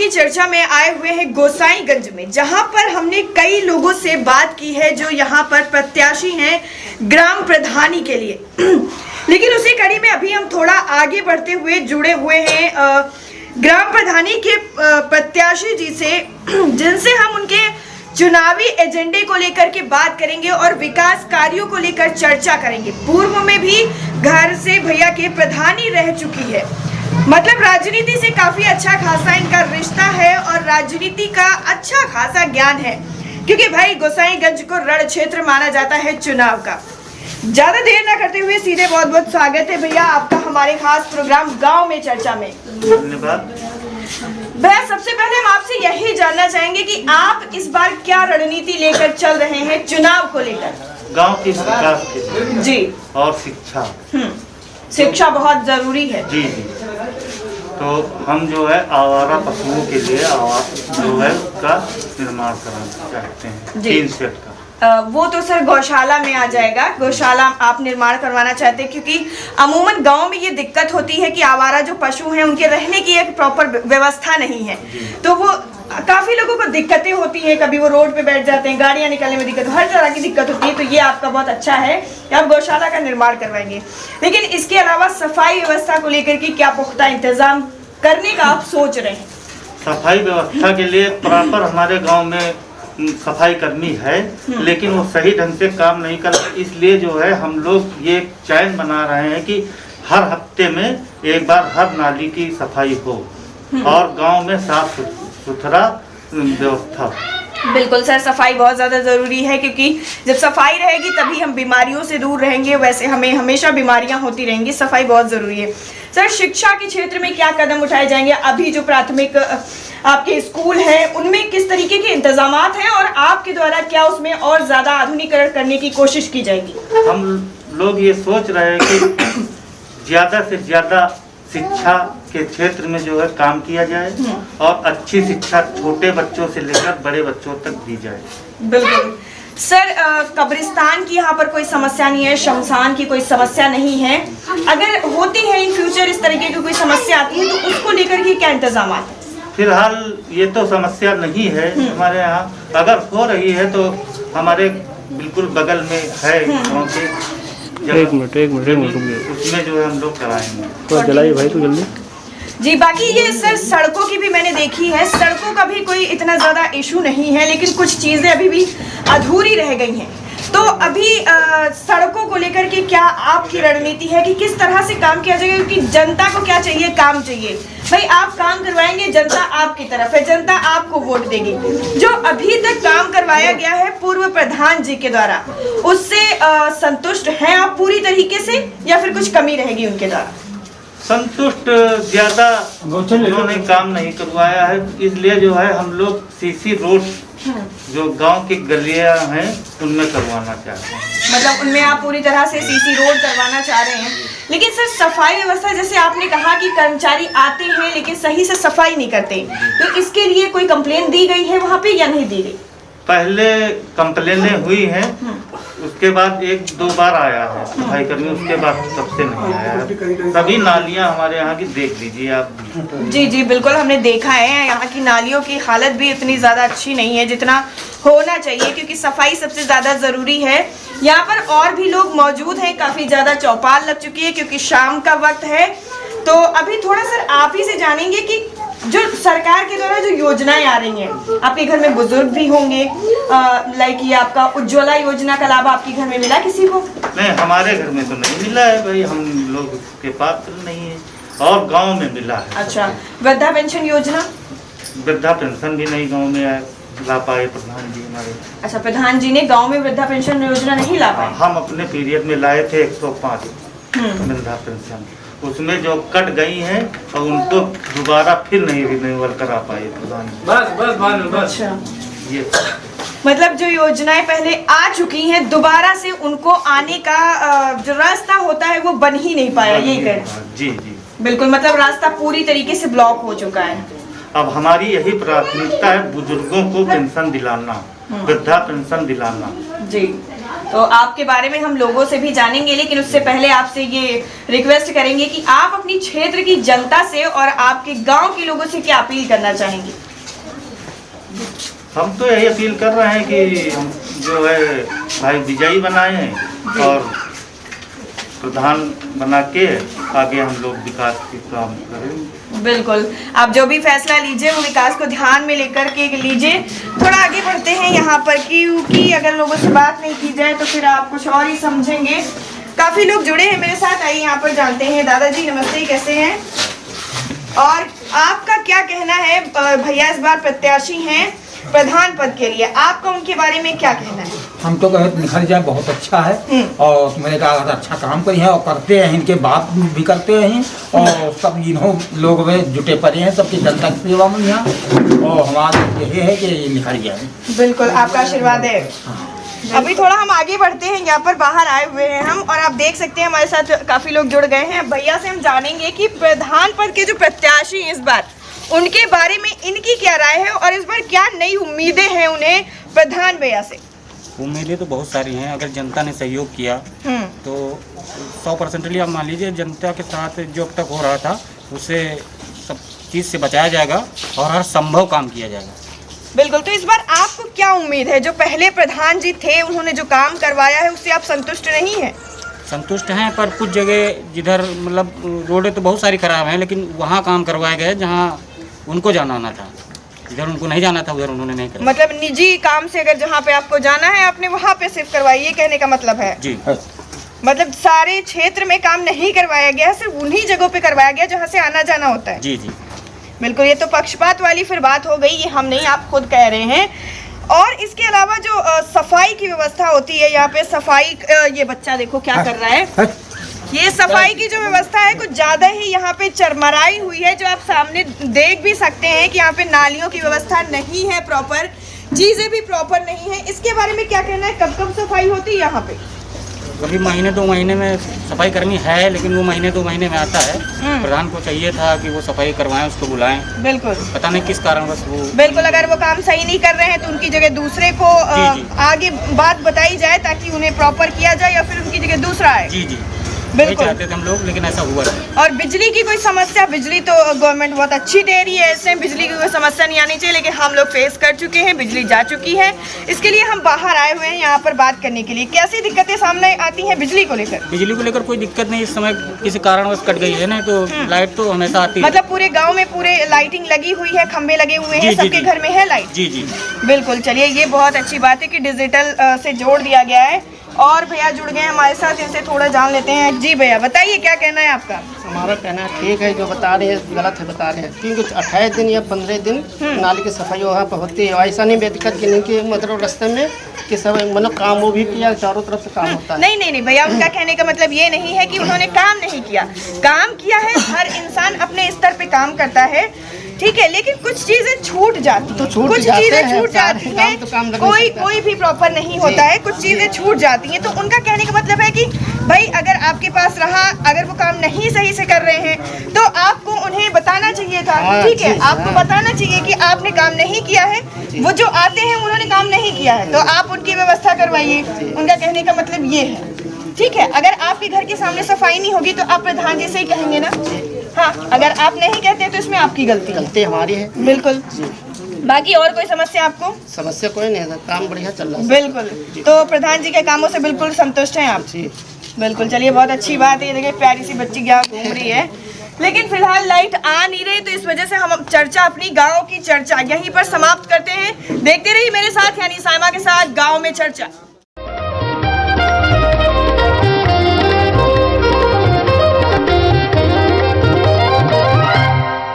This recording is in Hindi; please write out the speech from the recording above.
में चर्चा में आए हुए हैं गोसाईगंज में, जहां पर हमने कई लोगों से बात की है जो यहां पर प्रत्याशी हैं ग्राम प्रधानी के लिए। लेकिन उसी कड़ी में अभी हम थोड़ा आगे बढ़ते हुए जुड़े हुए हैं ग्राम प्रधानी के प्रत्याशी जी से, जिनसे हम उनके चुनावी एजेंडे को लेकर के बात करेंगे और विकास कार्यों को लेकर चर्चा करेंगे। पूर्व में भी घर से भैया के प्रधानी रह चुकी है, मतलब राजनीति से काफी अच्छा खासा इनका रिश्ता है और राजनीति का अच्छा खासा ज्ञान है, क्योंकि भाई गोसाईगंज को रण क्षेत्र माना जाता है चुनाव का। ज्यादा देर ना करते हुए सीधे बहुत बहुत स्वागत है भैया आपका हमारे खास प्रोग्राम गांव में चर्चा में। धन्यवाद भैया, सबसे पहले हम आपसे यही जानना चाहेंगे कि आप इस बार क्या रणनीति लेकर चल रहे हैं चुनाव को लेकर? गांव के विकास के लिए जी, और शिक्षा। शिक्षा बहुत जरूरी है। जी जी, तो हम जो है आवारा पशुओं के लिए आवास जो है उसका निर्माण कराना चाहते हैं, 3 सेट का। वो तो सर गौशाला में आ जाएगा। गौशाला आप निर्माण करवाना चाहते हैं, क्योंकि अमूमन गांव में ये दिक्कत होती है कि आवारा जो पशु हैं उनके रहने की एक प्रॉपर व्यवस्था नहीं है, तो वो काफी लोगों को दिक्कतें होती है। कभी वो रोड पे बैठ जाते हैं, गाड़ियां निकलने में दिक्कत, हर तरह की दिक्कत होती है। तो ये आपका बहुत अच्छा है कि आप गौशाला का निर्माण करवाएंगे। लेकिन इसके अलावा सफाई व्यवस्था को लेकर के क्या पुख्ता इंतजाम करने का आप सोच रहे हैं? सफाई व्यवस्था के लिए प्रॉपर हमारे गांव में सफाई कर्मी है, लेकिन वो सही ढंग से काम नहीं कर रहे। इसलिए जो है हम लोग ये चैन बना रहे हैं कि हर हफ्ते में एक बार हर नाली की सफाई हो और गांव में साफ सुथरा व्यवस्था। बिल्कुल सर, सफाई बहुत ज़्यादा ज़रूरी है, क्योंकि जब सफाई रहेगी तभी हम बीमारियों से दूर रहेंगे। वैसे हमें हमेशा बीमारियां होती रहेंगी, सफाई बहुत ज़रूरी है। सर, शिक्षा के क्षेत्र में क्या कदम उठाए जाएंगे? अभी जो प्राथमिक आपके स्कूल है उनमें किस तरीके के इंतजामात हैं और आपके द्वारा क्या उसमें और ज़्यादा आधुनिकीकरण करने की कोशिश की जाएगी? हम लोग ये सोच रहे हैं कि ज़्यादा से ज़्यादा शिक्षा के क्षेत्र में जो है काम किया जाए और अच्छी शिक्षा छोटे बच्चों से लेकर बड़े बच्चों तक दी जाए। बिल्कुल सर, कब्रिस्तान की यहाँ पर कोई समस्या नहीं है, शमशान की कोई समस्या नहीं है। अगर होती है इन फ्यूचर इस तरीके की कोई समस्या आती है तो उसको लेकर के क्या इंतजाम है? फिलहाल ये तो समस्या नहीं है हमारे यहाँ। अगर हो रही है तो हमारे बिल्कुल बगल में है गाँव के। एक मिनट उसमें जो है हम लोग कराएंगे। तो जलाइए भाई, तो जल्दी जी। बाकी ये सर सड़कों की भी मैंने देखी है, सड़कों का भी कोई इतना ज़्यादा इशू नहीं है, लेकिन कुछ चीज़ें अभी भी अधूरी रह गई हैं। तो अभी सड़कों को लेकर के क्या आपकी रणनीति है कि किस तरह से काम किया जाएगा? क्योंकि जनता को क्या चाहिए? काम चाहिए। भाई आप काम करवाएंगे, जनता आपकी तरफ है, जनता आपको वोट देगी। जो अभी तक काम करवाया गया है पूर्व प्रधान जी के द्वारा, उससे संतुष्ट हैं आप पूरी तरीके से या फिर कुछ कमी रहेगी उनके द्वारा? संतुष्ट ज़्यादा उन्होंने काम नहीं करवाया है, इसलिए जो है हम लोग सीसी रोड जो गांव की गलियां हैं उनमें करवाना चाहते हैं। मतलब उनमें आप पूरी तरह से सीसी रोड करवाना चाह रहे हैं। लेकिन सर सफाई व्यवस्था, जैसे आपने कहा कि कर्मचारी आते हैं लेकिन सही से सफाई नहीं करते, तो इसके लिए कोई कंप्लेन दी गई है वहाँ पे या नहीं दी गई? पहले कंप्लेनें हुई हैं, उसके बाद 1-2 बार आया है सफाई कर्मी, उसके बाद तब से नहीं आया है। सभी नालियां हमारे यहाँ की देख लीजिए आप। जी जी बिल्कुल, हमने देखा है यहाँ की नालियों की हालत भी इतनी ज़्यादा अच्छी नहीं है जितना होना चाहिए, क्योंकि सफाई सबसे ज़्यादा ज़रूरी है। यहाँ पर और भी लोग मौजूद हैं, काफ़ी ज़्यादा चौपाल लग चुकी है क्योंकि शाम का वक्त है। तो अभी थोड़ा सर आप ही से जानेंगे कि जो सरकार के द्वारा जो योजनाएं आ रही हैं, आपके घर में बुजुर्ग भी होंगे, लाइक ये आपका उज्ज्वला योजना का लाभ आपके घर में मिला किसी को? नहीं, हमारे घर में तो नहीं मिला है भाई, हम लोग के पात्र नहीं है, और गांव में मिला है। अच्छा, वृद्धा पेंशन योजना? वृद्धा पेंशन भी नहीं गांव में ला पाए प्रधान जी हमारे। अच्छा, प्रधान जी ने गांव में वृद्धा पेंशन योजना नहीं ला पाए? हम अपने पीरियड में लाए थे 105 वृद्धा पेंशन, उसमें जो कट गई हैं और उनको दोबारा फिर नहीं रिन्यूअल करा पाए प्रधान। बस। अच्छा, ये मतलब जो योजनाएं पहले आ चुकी हैं दोबारा से उनको आने का जो रास्ता होता है वो बन ही नहीं पाया, यही कह? जी जी बिल्कुल, मतलब रास्ता पूरी तरीके से ब्लॉक हो चुका है। अब हमारी यही प्राथमिकता है बुजुर्गों को पेंशन दिलाना, वृद्धा पेंशन दिलाना। जी, तो आपके बारे में हम लोगों से भी जानेंगे, लेकिन उससे पहले आपसे ये रिक्वेस्ट करेंगे कि आप अपनी क्षेत्र की जनता से और आपके गांव के लोगों से क्या अपील करना चाहेंगे? हम तो यही अपील कर रहे हैं कि हम जो है भाई विजयी बनाएं और प्रधान बना के आगे हम लोग विकास के काम करें। बिल्कुल, आप जो भी फैसला लीजिए वो विकास को ध्यान में लेकर के लीजिए। थोड़ा आगे बढ़ते हैं यहाँ पर, क्योंकि अगर लोगों से बात नहीं की जाए तो फिर आप कुछ और ही समझेंगे। काफी लोग जुड़े हैं मेरे साथ, आइए यहाँ पर जानते हैं। दादाजी नमस्ते, कैसे हैं और आपका क्या कहना है? भैया इस बार प्रत्याशी हैं प्रधान पद के लिए, आपका उनके बारे में क्या कहना है? हम तो कहते निखर बहुत अच्छा है और मेरे का अच्छा काम करी है और करते हैं, इनके बात भी करते हैं और सब इन्हों लोग में जुटे पड़े हैं, सबकी जनता की सेवा में यहाँ, और हमारा यही है कि निखर जाए। बिल्कुल, आपका आशीर्वाद है। अभी थोड़ा हम आगे बढ़ते हैं, यहाँ पर बाहर आए हुए हैं हम, और आप देख सकते हैं हमारे साथ काफी लोग जुड़ गए हैं। भैया से हम जानेंगे कि प्रधान पद के जो प्रत्याशी हैं इस बार, उनके बारे में इनकी क्या राय है और इस बार क्या नई उम्मीदें हैं उन्हें प्रधान भैया से? उम्मीदें तो बहुत सारी हैं। अगर जनता ने सहयोग किया तो 100% आप मान लीजिए जनता के साथ जो अब तक हो रहा था उससे सब चीज़ से बचाया जाएगा और हर संभव काम किया जाएगा। बिल्कुल, तो इस बार आपको क्या उम्मीद है? जो पहले प्रधान जी थे उन्होंने जो काम करवाया है उससे आप संतुष्ट नहीं हैं? संतुष्ट हैं, पर कुछ जगह जिधर मतलब रोडें तो बहुत सारी खराब हैं, लेकिन वहाँ काम करवाए गए जहाँ उनको जाना आना था, इधर उनको नहीं जाना था उधर उन्होंने नहीं करवाया। मतलब निजी काम से अगर जहाँ पे आपको जाना है आपने वहाँ पे सिर्फ करवाई, ये कहने का मतलब है? जी, मतलब सारे क्षेत्र में काम नहीं करवाया गया, सिर्फ उन्हीं जगहों पे करवाया गया जहाँ से आना जाना होता है। जी जी बिल्कुल, ये तो पक्षपात वाली फिर बात हो गई, ये हम नहीं आप खुद कह रहे हैं। और इसके अलावा जो सफाई की व्यवस्था होती है यहाँ पे, सफाई ये बच्चा देखो क्या कर रहा है, ये सफाई की जो व्यवस्था है कुछ ज़्यादा ही यहाँ पे चरमराई हुई है, जो आप सामने देख भी सकते हैं कि यहाँ पे नालियों की व्यवस्था नहीं है प्रॉपर, चीज़ें भी प्रॉपर नहीं है। इसके बारे में क्या कहना है? कब कब सफाई होती है यहाँ पे? कभी महीने 2 महीने में सफाई करनी है, लेकिन वो महीने 2 महीने में आता है। प्रधान को चाहिए था कि वो सफाई करवाएं, उसको बुलाएं। बिल्कुल, पता नहीं किस कारण बस वो बिल्कुल, अगर वो काम सही नहीं कर रहे हैं तो उनकी जगह दूसरे को जी। आगे बात बताई जाए ताकि उन्हें प्रॉपर किया जाए, या फिर उनकी जगह दूसरा आए। जी जी बिल्कुल चाहते थे हम लोग, लेकिन ऐसा हुआ है। और बिजली की कोई समस्या? बिजली तो गवर्नमेंट बहुत अच्छी दे रही है, ऐसे बिजली की कोई समस्या नहीं आनी चाहिए, लेकिन हम लोग फेस कर चुके हैं, बिजली जा चुकी है। इसके लिए हम बाहर आए हुए हैं यहाँ पर बात करने के लिए। कैसी दिक्कतें सामने आती हैं बिजली को लेकर? बिजली को लेकर कोई दिक्कत नहीं, इस समय किसी कारणवश कट गई है ना, तो लाइट तो हमेशा आती है। मतलब पूरे गाँव में पूरे लाइटिंग लगी हुई है, खंभे लगे हुए हैं, सबके घर में है लाइट? जी जी बिल्कुल, चलिए ये बहुत अच्छी बात है कि डिजिटल से जोड़ दिया गया है। और भैया जुड़ गए हैं हमारे साथ, इनसे थोड़ा जान लेते हैं। जी भैया बताइए क्या कहना है आपका? हमारा कहना ठीक है, जो बता रहे हैं गलत है बता रहे हैं, क्योंकि 28 दिन या 15 दिन नाली की सफाई वहाँ पर होती है। ऐसा नहीं बेदिक्कत की नहीं कि मतलब रास्ते में कि सब मतलब काम वो भी किया, चारों तरफ से काम होता है। नहीं भैया, उनका कहने का मतलब ये नहीं है कि उन्होंने काम नहीं किया, काम किया है। हर इंसान अपने स्तर पे काम करता है, ठीक है, लेकिन कुछ चीजें छूट जाती हैं, कुछ चीजें छूट जाती हैं, कोई भी प्रॉपर नहीं होता है, कुछ चीजें छूट जाती हैं। तो उनका कहने का मतलब है कि भाई अगर आपके पास रहा, अगर वो काम नहीं सही से कर रहे हैं तो आपको उन्हें बताना चाहिए था, ठीक है, आपको बताना चाहिए कि आपने काम नहीं किया है। वो जो आते हैं उन्होंने काम नहीं किया है तो आप उनकी व्यवस्था करवाइए। उनका कहने का मतलब ये है, ठीक है। अगर आपके घर के सामने सफाई नहीं होगी तो आप प्रधान जी से ही कहेंगे ना, हाँ, अगर आप नहीं कहते तो इसमें आपकी गलती हमारी है। बिल्कुल, बाकी और कोई समस्या आपको? समस्या कोई नहीं है, काम बढ़िया चल रहा है। बिल्कुल, तो प्रधान जी के कामों से बिल्कुल संतुष्ट हैं आप? बिल्कुल, चलिए बहुत अच्छी बात है। ये देखिए प्यारी सी बच्ची क्या घूम रही है, लेकिन फिलहाल लाइट आ नहीं रही, तो इस वजह से हम चर्चा, अपनी गाँव की चर्चा यहीं पर समाप्त करते हैं। देखते रहिए मेरे साथ, यानी साइमा के साथ गाँव में चर्चा।